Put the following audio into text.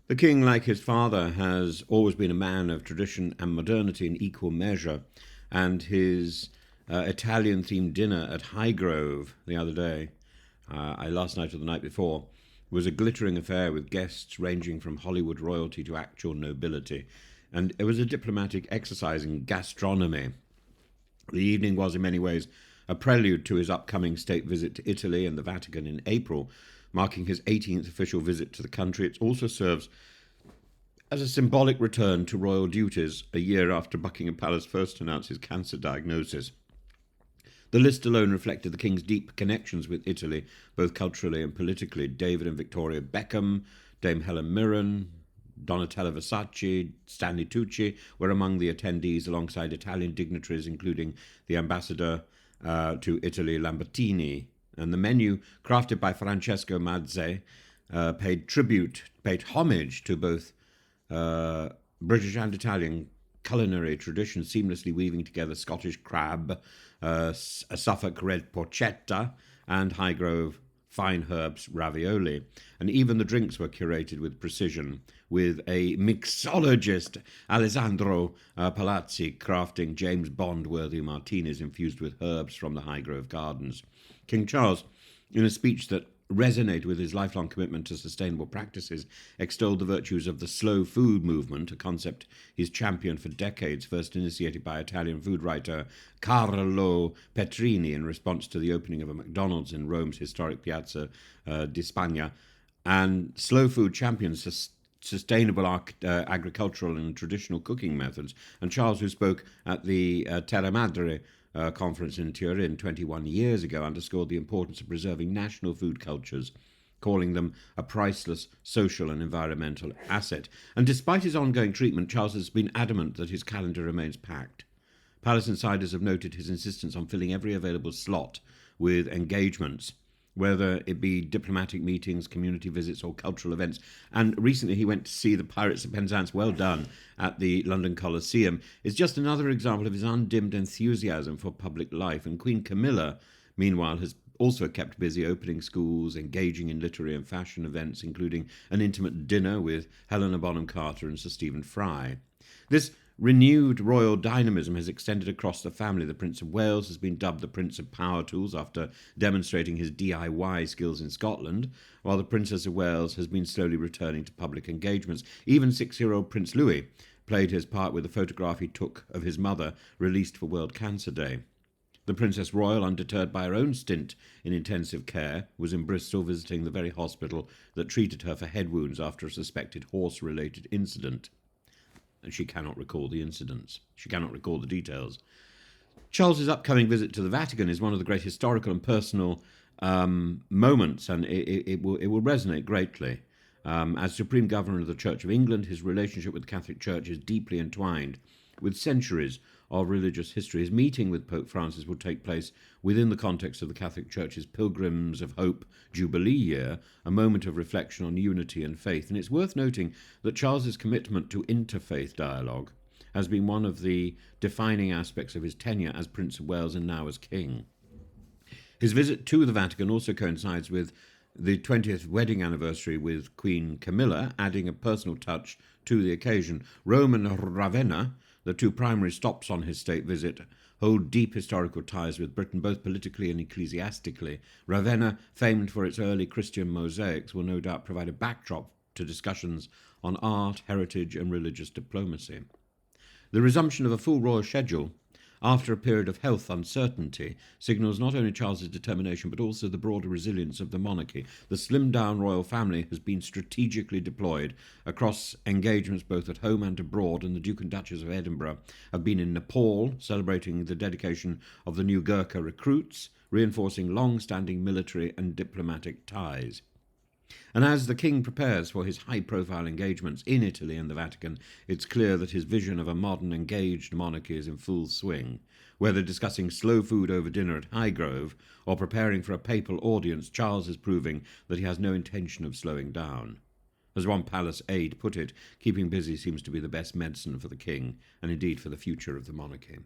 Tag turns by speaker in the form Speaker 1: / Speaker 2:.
Speaker 1: The king, like his father, has always been a man of tradition and modernity in equal measure, and his Italian-themed dinner at Highgrove the other day, last night or the night before, was a glittering affair with guests ranging from Hollywood royalty to actual nobility, and it was a diplomatic exercise in gastronomy. The evening was in many ways a prelude to his upcoming state visit to Italy and the Vatican in April, marking his 18th official visit to the country. It also serves as a symbolic return to royal duties a year after Buckingham Palace first announced his cancer diagnosis. The list alone reflected the king's deep connections with Italy, both culturally and politically. David and Victoria Beckham, Dame Helen Mirren, Donatella Versace, Stanley Tucci were among the attendees alongside Italian dignitaries, including the ambassador to Italy, Lambertini. And the menu, crafted by Francesco Mazze, paid homage to both British and Italian culinary traditions, seamlessly weaving together Scottish crab, a Suffolk red porchetta, and Highgrove fine herbs ravioli. And even the drinks were curated with precision, with a mixologist, Alessandro Palazzi, crafting James Bond-worthy martinis infused with herbs from the Highgrove Gardens. King Charles, in a speech that resonated with his lifelong commitment to sustainable practices, extolled the virtues of the slow food movement, a concept he's championed for decades, first initiated by Italian food writer Carlo Petrini in response to the opening of a McDonald's in Rome's historic Piazza di Spagna. And slow food champions sustainable agricultural and traditional cooking methods. And Charles, who spoke at the Terra Madre conference in Turin 21 years ago, underscored the importance of preserving national food cultures, calling them a priceless social and environmental asset. And despite his ongoing treatment, Charles has been adamant that his calendar remains packed. Palace insiders have noted his insistence on filling every available slot with engagements, whether it be diplomatic meetings, community visits, or cultural events. And recently he went to see the Pirates of Penzance, well done, at the London Coliseum. It's just another example of his undimmed enthusiasm for public life. And Queen Camilla, meanwhile, has also kept busy opening schools, engaging in literary and fashion events, including an intimate dinner with Helena Bonham Carter and Sir Stephen Fry. This renewed royal dynamism has extended across the family. The Prince of Wales has been dubbed the Prince of Power Tools after demonstrating his DIY skills in Scotland, while the Princess of Wales has been slowly returning to public engagements. Even 6-year-old Prince Louis played his part with a photograph he took of his mother, released for World Cancer Day. The Princess Royal, undeterred by her own stint in intensive care, was in Bristol visiting the very hospital that treated her for head wounds after a suspected horse-related incident. And she cannot recall the incidents. She cannot recall the details. Charles's upcoming visit to the Vatican is one of the great historical and personal moments, and it will resonate greatly. As Supreme Governor of the Church of England, his relationship with the Catholic Church is deeply entwined with centuries of religious history. His meeting with Pope Francis will take place within the context of the Catholic Church's Pilgrims of Hope Jubilee year, a moment of reflection on unity and faith. And it's worth noting that Charles's commitment to interfaith dialogue has been one of the defining aspects of his tenure as Prince of Wales and now as King. His visit to the Vatican also coincides with the 20th wedding anniversary with Queen Camilla, adding a personal touch to the occasion. Rome and Ravenna, the two primary stops on his state visit, hold deep historical ties with Britain, both politically and ecclesiastically. Ravenna, famed for its early Christian mosaics, will no doubt provide a backdrop to discussions on art, heritage, and religious diplomacy. The resumption of a full royal schedule after a period of health uncertainty signals not only Charles's determination but also the broader resilience of the monarchy. The slimmed-down royal family has been strategically deployed across engagements both at home and abroad, and the Duke and Duchess of Edinburgh have been in Nepal celebrating the dedication of the new Gurkha recruits, reinforcing long-standing military and diplomatic ties. And as the king prepares for his high-profile engagements in Italy and the Vatican, it's clear that his vision of a modern, engaged monarchy is in full swing. Whether discussing slow food over dinner at Highgrove or preparing for a papal audience, Charles is proving that he has no intention of slowing down. As one palace aide put it, keeping busy seems to be the best medicine for the king, and indeed for the future of the monarchy.